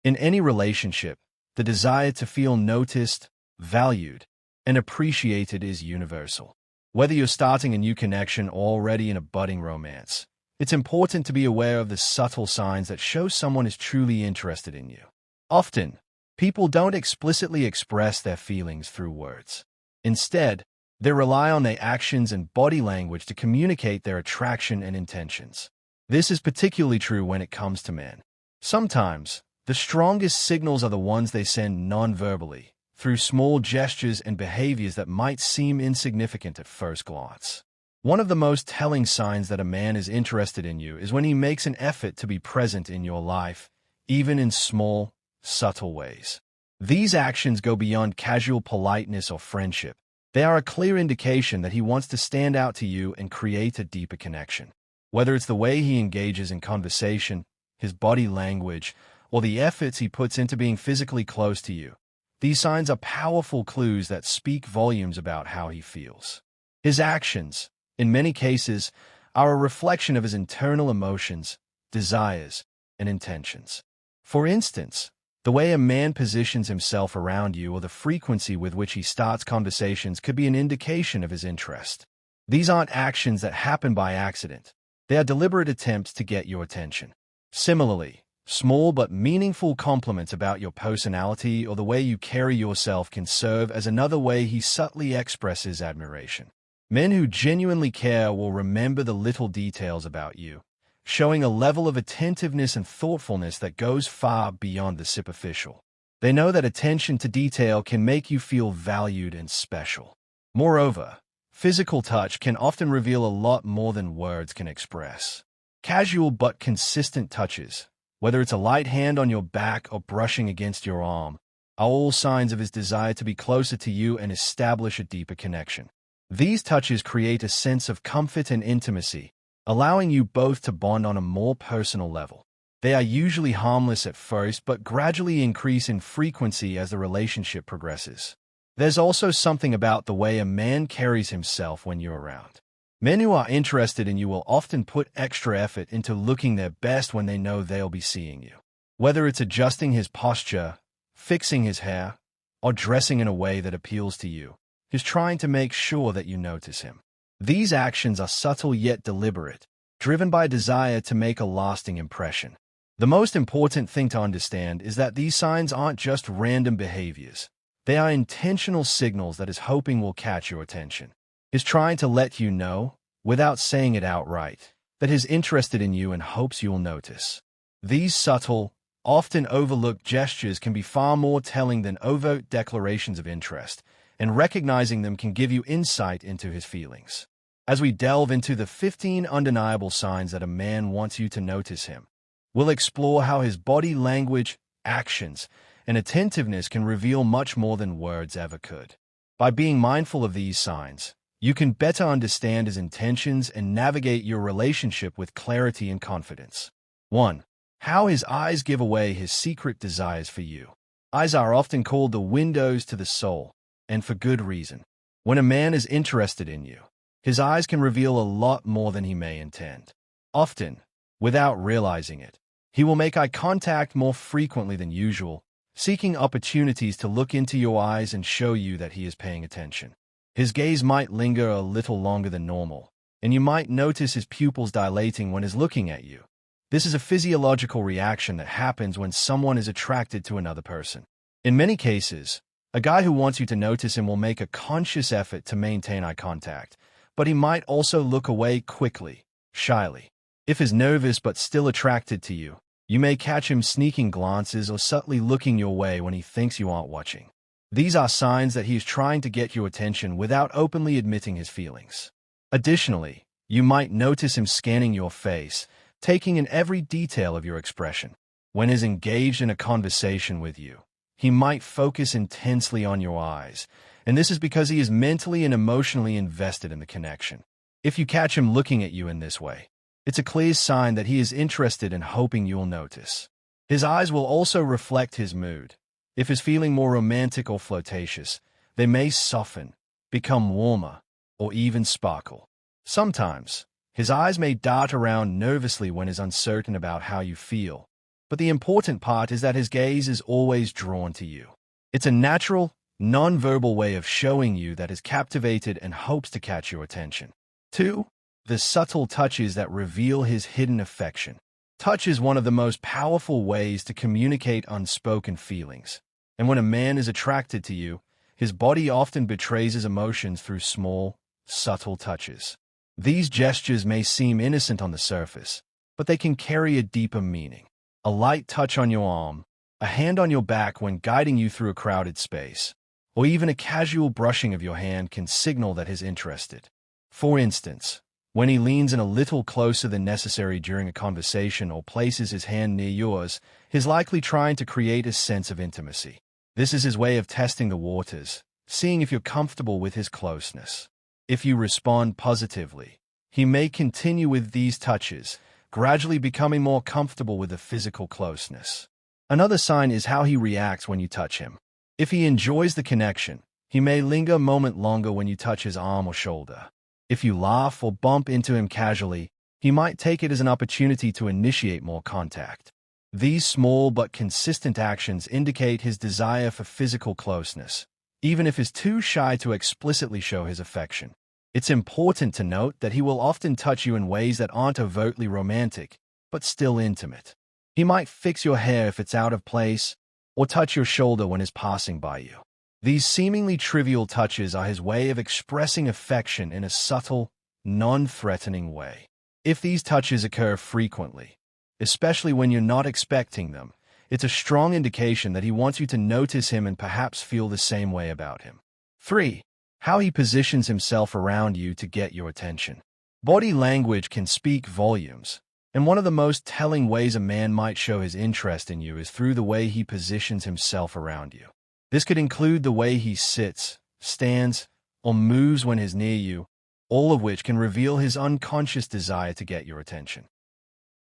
In any relationship, the desire to feel noticed, valued, and appreciated is universal. Whether you're starting a new connection or already in a budding romance, it's important to be aware of the subtle signs that show someone is truly interested in you. Often, people don't explicitly express their feelings through words. Instead, they rely on their actions and body language to communicate their attraction and intentions. This is particularly true when it comes to men. Sometimes, the strongest signals are the ones they send non-verbally, through small gestures and behaviors that might seem insignificant at first glance. One of the most telling signs that a man is interested in you is when he makes an effort to be present in your life, even in small, subtle ways. These actions go beyond casual politeness or friendship. They are a clear indication that he wants to stand out to you and create a deeper connection. Whether it's the way he engages in conversation, his body language, or the efforts he puts into being physically close to you, these signs are powerful clues that speak volumes about how he feels. His actions, in many cases, are a reflection of his internal emotions, desires, and intentions. For instance, the way a man positions himself around you or the frequency with which he starts conversations could be an indication of his interest. These aren't actions that happen by accident. They are deliberate attempts to get your attention. Similarly, small but meaningful compliments about your personality or the way you carry yourself can serve as another way he subtly expresses admiration. Men who genuinely care will remember the little details about you, showing a level of attentiveness and thoughtfulness that goes far beyond the superficial. They know that attention to detail can make you feel valued and special. Moreover, physical touch can often reveal a lot more than words can express. Casual but consistent touches, whether it's a light hand on your back or brushing against your arm, are all signs of his desire to be closer to you and establish a deeper connection. These touches create a sense of comfort and intimacy, allowing you both to bond on a more personal level. They are usually harmless at first but gradually increase in frequency as the relationship progresses. There's also something about the way a man carries himself when you're around. Men who are interested in you will often put extra effort into looking their best when they know they'll be seeing you. Whether it's adjusting his posture, fixing his hair, or dressing in a way that appeals to you, he's trying to make sure that you notice him. These actions are subtle yet deliberate, driven by a desire to make a lasting impression. The most important thing to understand is that these signs aren't just random behaviors. They are intentional signals that he's hoping will catch your attention. He's trying to let you know, without saying it outright, that he's interested in you and hopes you'll notice. These subtle, often overlooked gestures can be far more telling than overt declarations of interest, and recognizing them can give you insight into his feelings. As we delve into the 15 undeniable signs that a man wants you to notice him, we'll explore how his body language, actions, and attentiveness can reveal much more than words ever could. By being mindful of these signs, you can better understand his intentions and navigate your relationship with clarity and confidence. 1. How his eyes give away his secret desires for you. Eyes are often called the windows to the soul, and for good reason. When a man is interested in you, his eyes can reveal a lot more than he may intend. Often, without realizing it, he will make eye contact more frequently than usual, seeking opportunities to look into your eyes and show you that he is paying attention. His gaze might linger a little longer than normal, and you might notice his pupils dilating when he's looking at you. This is a physiological reaction that happens when someone is attracted to another person. In many cases, a guy who wants you to notice him will make a conscious effort to maintain eye contact, but he might also look away quickly, shyly. If he's nervous but still attracted to you, you may catch him sneaking glances or subtly looking your way when he thinks you aren't watching. These are signs that he is trying to get your attention without openly admitting his feelings. Additionally, you might notice him scanning your face, taking in every detail of your expression. When he's engaged in a conversation with you, he might focus intensely on your eyes, and this is because he is mentally and emotionally invested in the connection. If you catch him looking at you in this way, it's a clear sign that he is interested and hoping you'll notice. His eyes will also reflect his mood. If he's feeling more romantic or flirtatious, they may soften, become warmer, or even sparkle. Sometimes, his eyes may dart around nervously when he's uncertain about how you feel. but the important part is that his gaze is always drawn to you. It's a natural, non-verbal way of showing you that he's captivated and hopes to catch your attention. 2. The subtle touches that reveal his hidden affection. Touch is one of the most powerful ways to communicate unspoken feelings. And when a man is attracted to you, his body often betrays his emotions through small, subtle touches. These gestures may seem innocent on the surface, but they can carry a deeper meaning. A light touch on your arm, a hand on your back when guiding you through a crowded space, or even a casual brushing of your hand can signal that he's interested. For instance, when he leans in a little closer than necessary during a conversation or places his hand near yours, he's likely trying to create a sense of intimacy. This is his way of testing the waters, seeing if you're comfortable with his closeness. If you respond positively, he may continue with these touches, gradually becoming more comfortable with the physical closeness. Another sign is how he reacts when you touch him. If he enjoys the connection, he may linger a moment longer when you touch his arm or shoulder. If you laugh or bump into him casually, he might take it as an opportunity to initiate more contact. These small but consistent actions indicate his desire for physical closeness, even if he's too shy to explicitly show his affection. It's important to note that he will often touch you in ways that aren't overtly romantic, but still intimate. He might fix your hair if it's out of place, or touch your shoulder when he's passing by you. These seemingly trivial touches are his way of expressing affection in a subtle, non-threatening way. If these touches occur frequently, especially when you're not expecting them, it's a strong indication that he wants you to notice him and perhaps feel the same way about him. 3. How he positions himself around you to get your attention. Body language can speak volumes, and one of the most telling ways a man might show his interest in you is through the way he positions himself around you. This could include the way he sits, stands, or moves when he's near you, all of which can reveal his unconscious desire to get your attention.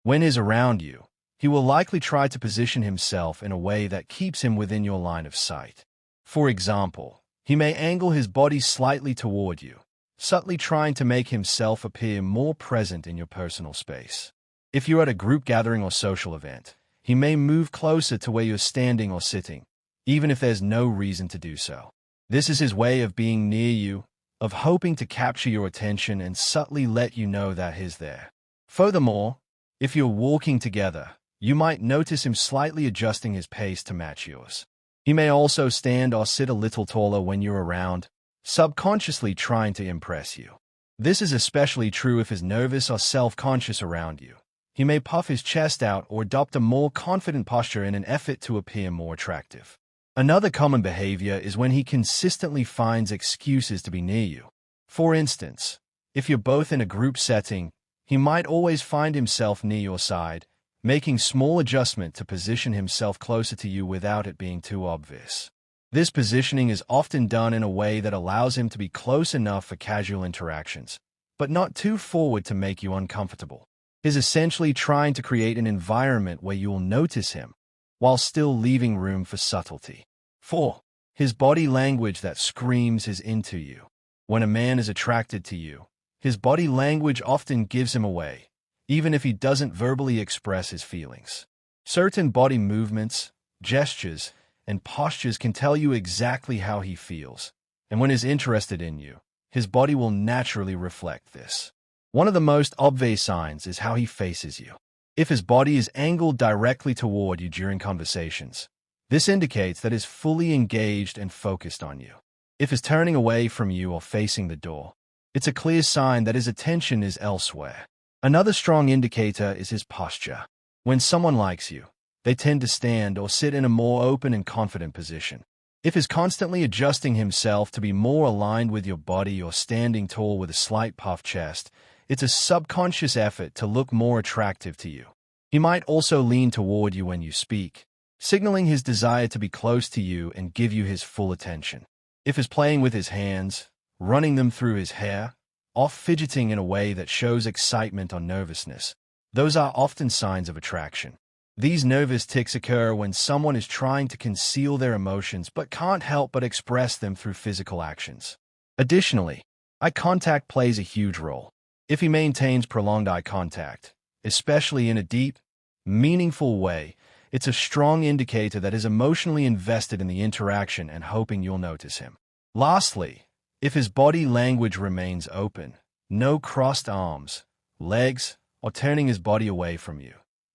When he's around you, he will likely try to position himself in a way that keeps him within your line of sight. For example, he may angle his body slightly toward you, subtly trying to make himself appear more present in your personal space. If you're at a group gathering or social event, he may move closer to where you're standing or sitting, even if there's no reason to do so. This is his way of being near you, of hoping to capture your attention and subtly let you know that he's there. Furthermore, if you're walking together, you might notice him slightly adjusting his pace to match yours. He may also stand or sit a little taller when you're around, subconsciously trying to impress you. This is especially true if he's nervous or self-conscious around you. He may puff his chest out or adopt a more confident posture in an effort to appear more attractive. Another common behavior is when he consistently finds excuses to be near you. For instance, if you're both in a group setting, he might always find himself near your side, making small adjustments to position himself closer to you without it being too obvious. This positioning is often done in a way that allows him to be close enough for casual interactions, but not too forward to make you uncomfortable. He's essentially trying to create an environment where you'll notice him, while still leaving room for subtlety. 4. His body language that screams he's into you. When a man is attracted to you, his body language often gives him away, even if he doesn't verbally express his feelings. Certain body movements, gestures, and postures can tell you exactly how he feels, and when he's interested in you, his body will naturally reflect this. One of the most obvious signs is how he faces you. If his body is angled directly toward you during conversations, this indicates that he's fully engaged and focused on you. If he's turning away from you or facing the door, it's a clear sign that his attention is elsewhere. Another strong indicator is his posture. When someone likes you, they tend to stand or sit in a more open and confident position. If he's constantly adjusting himself to be more aligned with your body or standing tall with a slight puffed chest, it's a subconscious effort to look more attractive to you. He might also lean toward you when you speak, signaling his desire to be close to you and give you his full attention. If he's playing with his hands, running them through his hair, or fidgeting in a way that shows excitement or nervousness, those are often signs of attraction. These nervous tics occur when someone is trying to conceal their emotions but can't help but express them through physical actions. Additionally, eye contact plays a huge role. If he maintains prolonged eye contact, especially in a deep, meaningful way, It's a strong indicator that is emotionally invested in the interaction and hoping you'll notice him. Lastly, if his body language remains open, no crossed arms, legs, or turning his body away from you,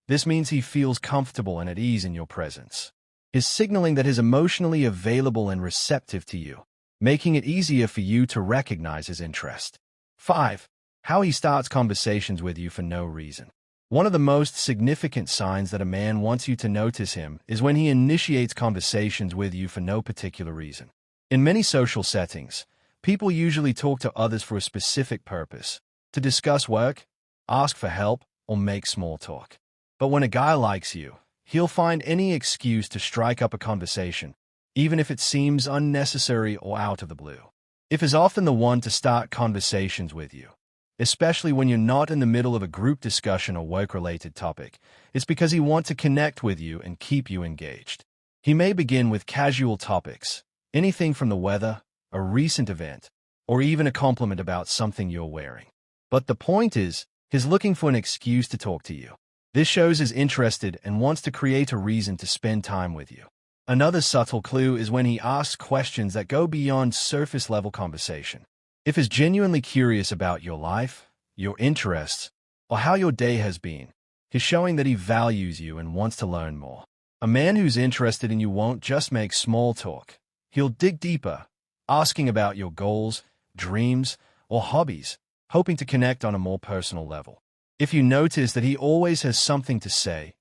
this means he feels comfortable and at ease in your presence. He's signaling that he's emotionally available and receptive to you, making it easier for you to recognize his interest. 5. How he starts conversations with you for no reason. One of the most significant signs that a man wants you to notice him is when he initiates conversations with you for no particular reason. In many social settings, people usually talk to others for a specific purpose, to discuss work, ask for help, or make small talk. But when a guy likes you, he'll find any excuse to strike up a conversation, even if it seems unnecessary or out of the blue. If he's often the one to start conversations with you, especially when you're not in the middle of a group discussion or work-related topic, it's because he wants to connect with you and keep you engaged. He may begin with casual topics, anything from the weather, a recent event, or even a compliment about something you're wearing. But the point is, he's looking for an excuse to talk to you. This shows he's interested and wants to create a reason to spend time with you. Another subtle clue is when he asks questions that go beyond surface-level conversation. If he's genuinely curious about your life, your interests, or how your day has been, he's showing that he values you and wants to learn more. A man who's interested in you won't just make small talk. He'll dig deeper, asking about your goals, dreams, or hobbies, hoping to connect on a more personal level. If you notice that he always has something to say,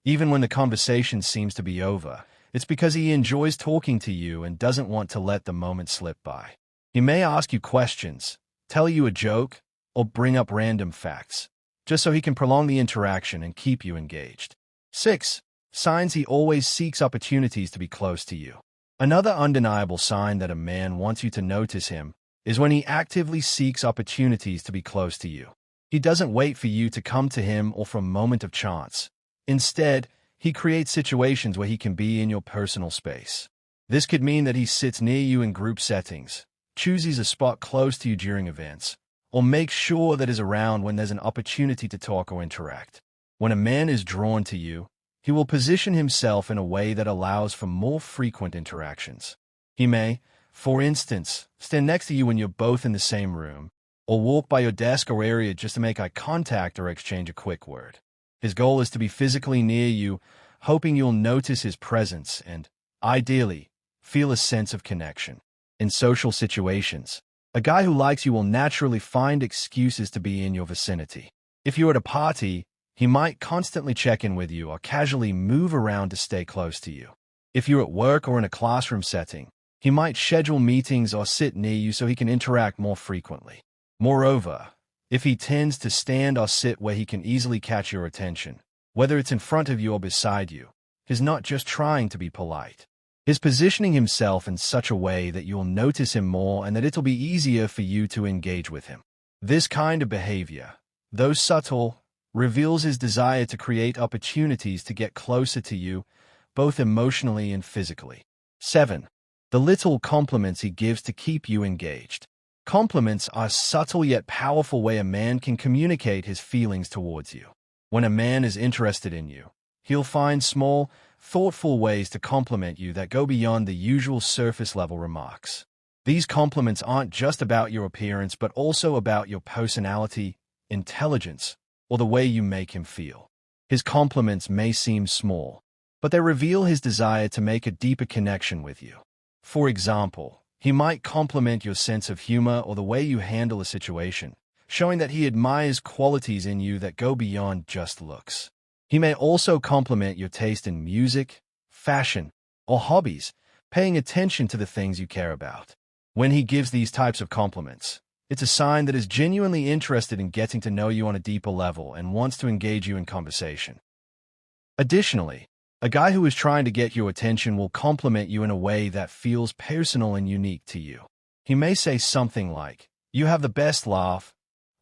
even when the conversation seems to be over, it's because he enjoys talking to you and doesn't want to let the moment slip by. He may ask you questions, tell you a joke, or bring up random facts, just so he can prolong the interaction and keep you engaged. 6. Signs he always seeks opportunities to be close to you. Another undeniable sign that a man wants you to notice him is when he actively seeks opportunities to be close to you. He doesn't wait for you to come to him or for a moment of chance. Instead, he creates situations where he can be in your personal space. This could mean that he sits near you in group settings, chooses a spot close to you during events, or makes sure that is around when there's an opportunity to talk or interact. When a man is drawn to you, he will position himself in a way that allows for more frequent interactions. He may, for instance, stand next to you when you're both in the same room, or walk by your desk or area just to make eye contact or exchange a quick word. His goal is to be physically near you, hoping you'll notice his presence and, ideally, feel a sense of connection. In social situations, a guy who likes you will naturally find excuses to be in your vicinity. If you're at a party, he might constantly check in with you or casually move around to stay close to you. If you're at work or in a classroom setting, he might schedule meetings or sit near you so he can interact more frequently. Moreover, if he tends to stand or sit where he can easily catch your attention, whether it's in front of you or beside you, he's not just trying to be polite. He's positioning himself in such a way that you'll notice him more and that it'll be easier for you to engage with him. This kind of behavior, though subtle, reveals his desire to create opportunities to get closer to you, both emotionally and physically. 7. The little compliments he gives to keep you engaged. Compliments are a subtle yet powerful way a man can communicate his feelings towards you. When a man is interested in you, he'll find small, thoughtful ways to compliment you that go beyond the usual surface-level remarks. These compliments aren't just about your appearance but also about your personality, intelligence, or the way you make him feel. His compliments may seem small, but they reveal his desire to make a deeper connection with you. For example, he might compliment your sense of humor or the way you handle a situation, showing that he admires qualities in you that go beyond just looks. He may also compliment your taste in music, fashion, or hobbies, paying attention to the things you care about. When he gives these types of compliments, it's a sign that he's genuinely interested in getting to know you on a deeper level and wants to engage you in conversation. Additionally, a guy who is trying to get your attention will compliment you in a way that feels personal and unique to you. He may say something like, "You have the best laugh,"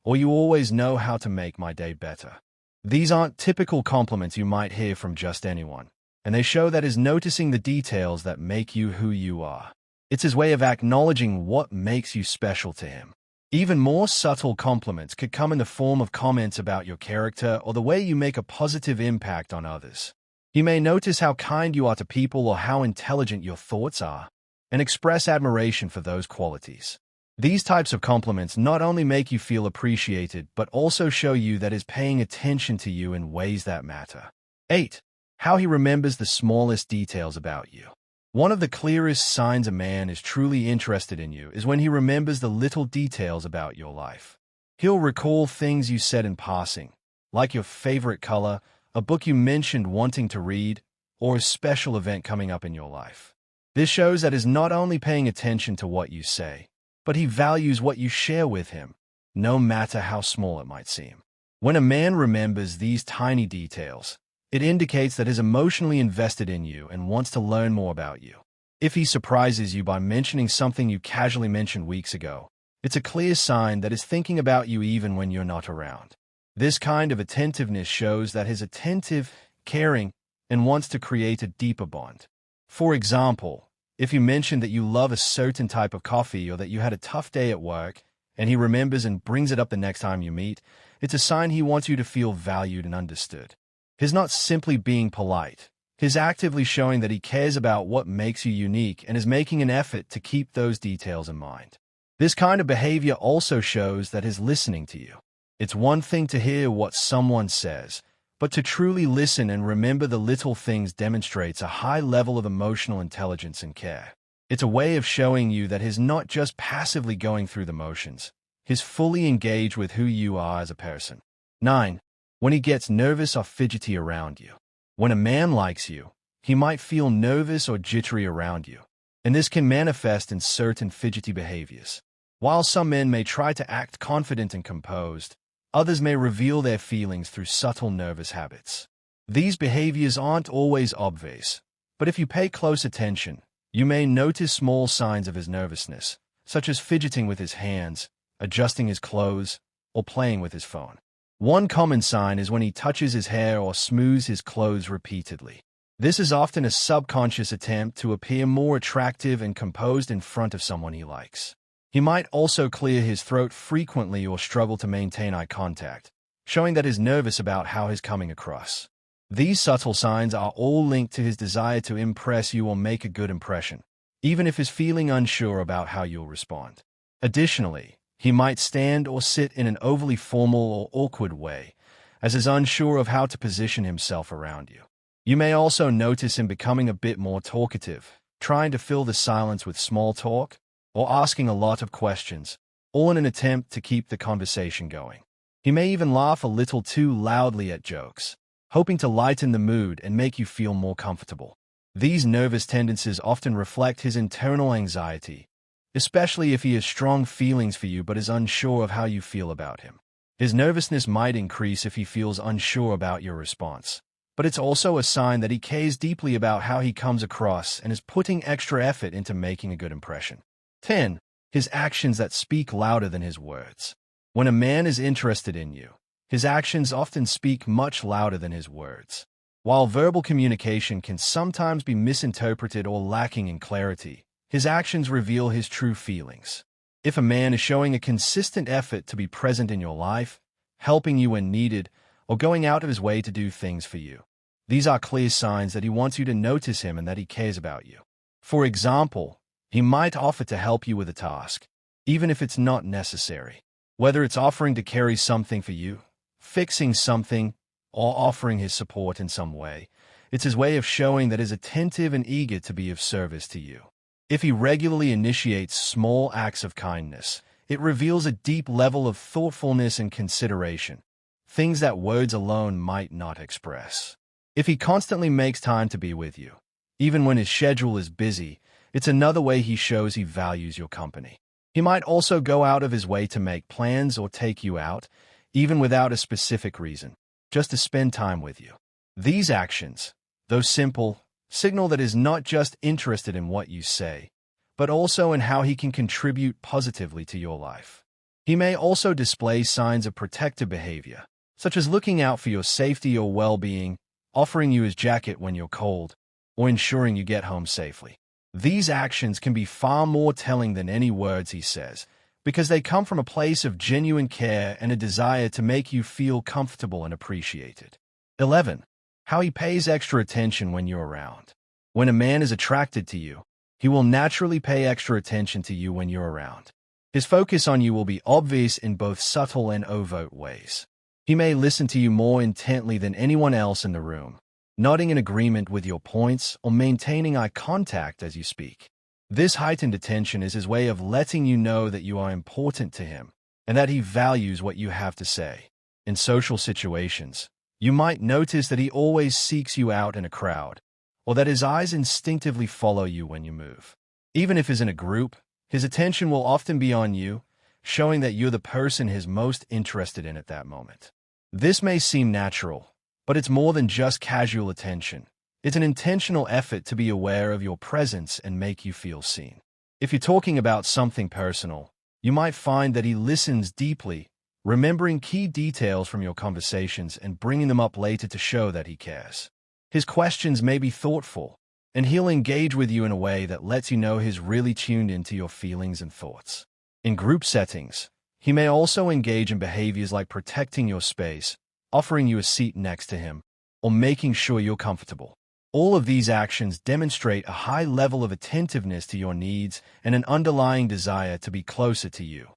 or "You always know how to make my day better." These aren't typical compliments you might hear from just anyone, and they show that he's noticing the details that make you who you are. It's his way of acknowledging what makes you special to him. Even more subtle compliments could come in the form of comments about your character or the way you make a positive impact on others. He may notice how kind you are to people or how intelligent your thoughts are, and express admiration for those qualities. These types of compliments not only make you feel appreciated, but also show you that he's paying attention to you in ways that matter. 8. How he remembers the smallest details about you. One of the clearest signs a man is truly interested in you is when he remembers the little details about your life. He'll recall things you said in passing, like your favorite color, a book you mentioned wanting to read, or a special event coming up in your life. This shows that he's not only paying attention to what you say, but he values what you share with him, no matter how small it might seem. When a man remembers these tiny details, it indicates that he's emotionally invested in you and wants to learn more about you. If he surprises you by mentioning something you casually mentioned weeks ago, it's a clear sign that he's thinking about you even when you're not around. This kind of attentiveness shows that he's attentive, caring, and wants to create a deeper bond. For example, if you mention that you love a certain type of coffee or that you had a tough day at work, and he remembers and brings it up the next time you meet, it's a sign he wants you to feel valued and understood. He's not simply being polite. He's actively showing that he cares about what makes you unique and is making an effort to keep those details in mind. This kind of behavior also shows that he's listening to you. It's one thing to hear what someone says, but to truly listen and remember the little things demonstrates a high level of emotional intelligence and care. It's a way of showing you that he's not just passively going through the motions. He's fully engaged with who you are as a person. 9. When he gets nervous or fidgety around you. When a man likes you, he might feel nervous or jittery around you, and this can manifest in certain fidgety behaviors. While some men may try to act confident and composed, others may reveal their feelings through subtle nervous habits. These behaviors aren't always obvious, but if you pay close attention, you may notice small signs of his nervousness, such as fidgeting with his hands, adjusting his clothes, or playing with his phone. One common sign is when he touches his hair or smooths his clothes repeatedly. This is often a subconscious attempt to appear more attractive and composed in front of someone he likes. He might also clear his throat frequently or struggle to maintain eye contact, showing that he's nervous about how he's coming across. These subtle signs are all linked to his desire to impress you or make a good impression, even if he's feeling unsure about how you'll respond. Additionally, he might stand or sit in an overly formal or awkward way, as he's unsure of how to position himself around you. You may also notice him becoming a bit more talkative, trying to fill the silence with small talk, or asking a lot of questions, all in an attempt to keep the conversation going. He may even laugh a little too loudly at jokes, hoping to lighten the mood and make you feel more comfortable. These nervous tendencies often reflect his internal anxiety, especially if he has strong feelings for you but is unsure of how you feel about him. His nervousness might increase if he feels unsure about your response, but it's also a sign that he cares deeply about how he comes across and is putting extra effort into making a good impression. 10. His actions that speak louder than his words. When a man is interested in you, his actions often speak much louder than his words. While verbal communication can sometimes be misinterpreted or lacking in clarity, his actions reveal his true feelings. If a man is showing a consistent effort to be present in your life, helping you when needed, or going out of his way to do things for you, these are clear signs that he wants you to notice him and that he cares about you. For example, he might offer to help you with a task, even if it's not necessary. Whether it's offering to carry something for you, fixing something, or offering his support in some way, it's his way of showing that he's attentive and eager to be of service to you. If he regularly initiates small acts of kindness, it reveals a deep level of thoughtfulness and consideration, things that words alone might not express. If he constantly makes time to be with you, even when his schedule is busy, it's another way he shows he values your company. He might also go out of his way to make plans or take you out, even without a specific reason, just to spend time with you. These actions, though simple, signal that he's not just interested in what you say, but also in how he can contribute positively to your life. He may also display signs of protective behavior, such as looking out for your safety or well-being, offering you his jacket when you're cold, or ensuring you get home safely. These actions can be far more telling than any words he says, because they come from a place of genuine care and a desire to make you feel comfortable and appreciated. 11. How he pays extra attention when you're around. When a man is attracted to you, he will naturally pay extra attention to you when you're around. His focus on you will be obvious in both subtle and overt ways. He may listen to you more intently than anyone else in the room, nodding in agreement with your points or maintaining eye contact as you speak. This heightened attention is his way of letting you know that you are important to him and that he values what you have to say. In social situations, you might notice that he always seeks you out in a crowd, or that his eyes instinctively follow you when you move. Even if he's in a group, his attention will often be on you, showing that you're the person he's most interested in at that moment. This may seem natural, but it's more than just casual attention. It's an intentional effort to be aware of your presence and make you feel seen. If you're talking about something personal, you might find that he listens deeply, remembering key details from your conversations and bringing them up later to show that he cares. His questions may be thoughtful, and he'll engage with you in a way that lets you know he's really tuned into your feelings and thoughts. In group settings, he may also engage in behaviors like protecting your space, offering you a seat next to him, or making sure you're comfortable. All of these actions demonstrate a high level of attentiveness to your needs and an underlying desire to be closer to you.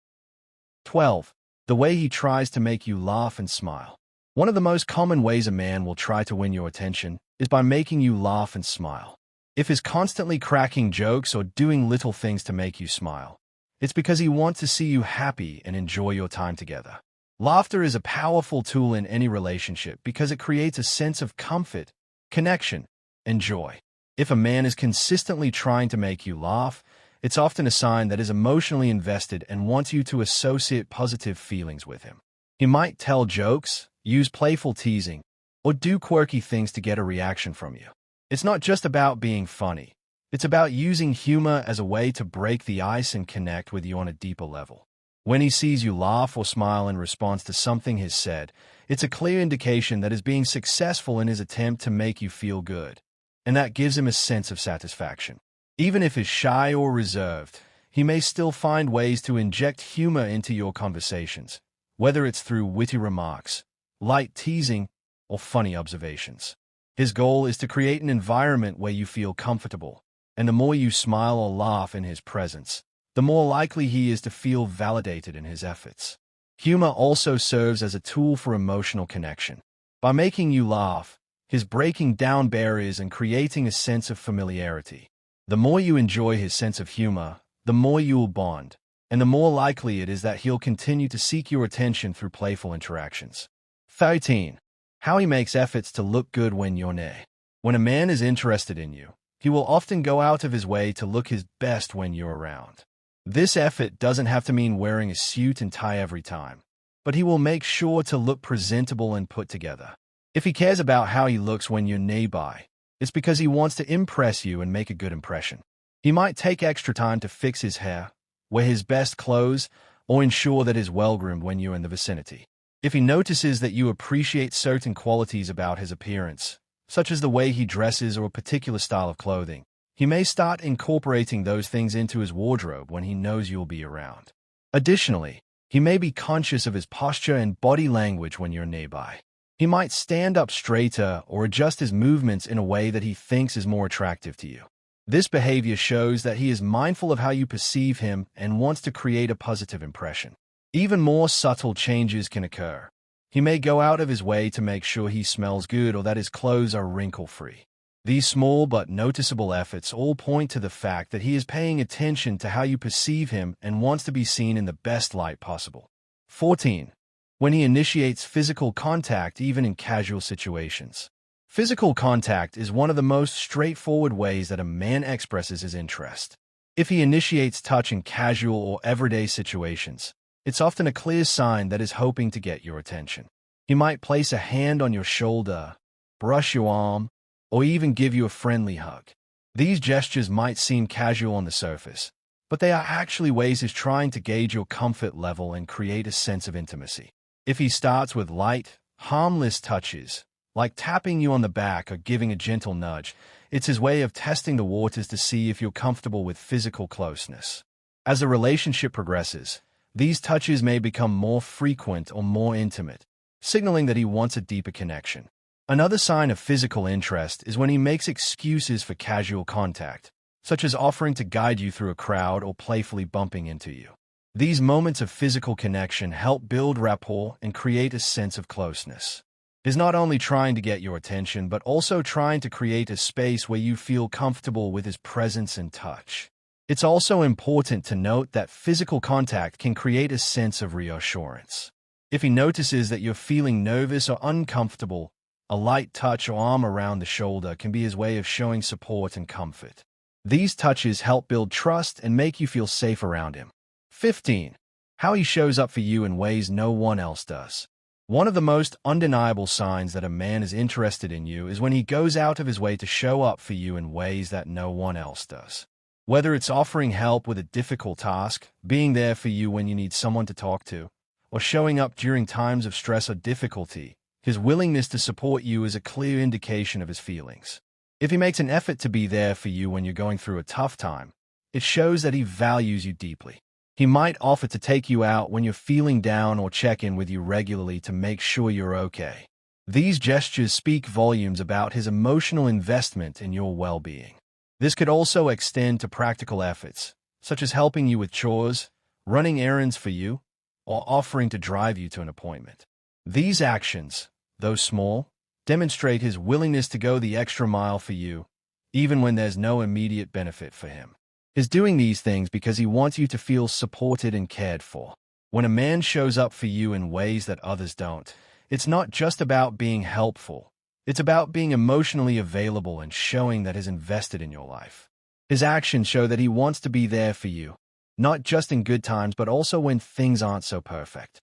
12. The way he tries to make you laugh and smile. One of the most common ways a man will try to win your attention is by making you laugh and smile. If he's constantly cracking jokes or doing little things to make you smile, it's because he wants to see you happy and enjoy your time together. Laughter is a powerful tool in any relationship because it creates a sense of comfort, connection, and joy. If a man is consistently trying to make you laugh, it's often a sign that he's emotionally invested and wants you to associate positive feelings with him. He might tell jokes, use playful teasing, or do quirky things to get a reaction from you. It's not just about being funny. It's about using humor as a way to break the ice and connect with you on a deeper level. When he sees you laugh or smile in response to something he's said, it's a clear indication that he's being successful in his attempt to make you feel good, and that gives him a sense of satisfaction. Even if he's shy or reserved, he may still find ways to inject humor into your conversations, whether it's through witty remarks, light teasing, or funny observations. His goal is to create an environment where you feel comfortable, and the more you smile or laugh in his presence, the more likely he is to feel validated in his efforts. Humor also serves as a tool for emotional connection. By making you laugh, he's breaking down barriers and creating a sense of familiarity. The more you enjoy his sense of humor, the more you will bond, and the more likely it is that he'll continue to seek your attention through playful interactions. 13. How he makes efforts to look good when you're near. When a man is interested in you, he will often go out of his way to look his best when you're around. This effort doesn't have to mean wearing a suit and tie every time, but he will make sure to look presentable and put together. If he cares about how he looks when you're nearby, it's because he wants to impress you and make a good impression. He might take extra time to fix his hair, wear his best clothes, or ensure that he's well-groomed when you're in the vicinity. If he notices that you appreciate certain qualities about his appearance, such as the way he dresses or a particular style of clothing, he may start incorporating those things into his wardrobe when he knows you'll be around. Additionally, he may be conscious of his posture and body language when you're nearby. He might stand up straighter or adjust his movements in a way that he thinks is more attractive to you. This behavior shows that he is mindful of how you perceive him and wants to create a positive impression. Even more subtle changes can occur. He may go out of his way to make sure he smells good or that his clothes are wrinkle-free. These small but noticeable efforts all point to the fact that he is paying attention to how you perceive him and wants to be seen in the best light possible. 14. When he initiates physical contact even in casual situations. Physical contact is one of the most straightforward ways that a man expresses his interest. If he initiates touch in casual or everyday situations, it's often a clear sign that he's hoping to get your attention. He might place a hand on your shoulder, brush your arm, or even give you a friendly hug. These gestures might seem casual on the surface, but they are actually ways he's trying to gauge your comfort level and create a sense of intimacy. If he starts with light, harmless touches, like tapping you on the back or giving a gentle nudge, it's his way of testing the waters to see if you're comfortable with physical closeness. As the relationship progresses, these touches may become more frequent or more intimate, signaling that he wants a deeper connection. Another sign of physical interest is when he makes excuses for casual contact, such as offering to guide you through a crowd or playfully bumping into you. These moments of physical connection help build rapport and create a sense of closeness. He's not only trying to get your attention, but also trying to create a space where you feel comfortable with his presence and touch. It's also important to note that physical contact can create a sense of reassurance. If he notices that you're feeling nervous or uncomfortable, a light touch or arm around the shoulder can be his way of showing support and comfort. These touches help build trust and make you feel safe around him. 15. How he shows up for you in ways no one else does. One of the most undeniable signs that a man is interested in you is when he goes out of his way to show up for you in ways that no one else does. Whether it's offering help with a difficult task, being there for you when you need someone to talk to, or showing up during times of stress or difficulty, his willingness to support you is a clear indication of his feelings. If he makes an effort to be there for you when you're going through a tough time, it shows that he values you deeply. He might offer to take you out when you're feeling down or check in with you regularly to make sure you're okay. These gestures speak volumes about his emotional investment in your well-being. This could also extend to practical efforts, such as helping you with chores, running errands for you, or offering to drive you to an appointment. These actions, though small, demonstrate his willingness to go the extra mile for you, even when there's no immediate benefit for him. He's doing these things because he wants you to feel supported and cared for. When a man shows up for you in ways that others don't, it's not just about being helpful. It's about being emotionally available and showing that he's invested in your life. His actions show that he wants to be there for you, not just in good times, but also when things aren't so perfect.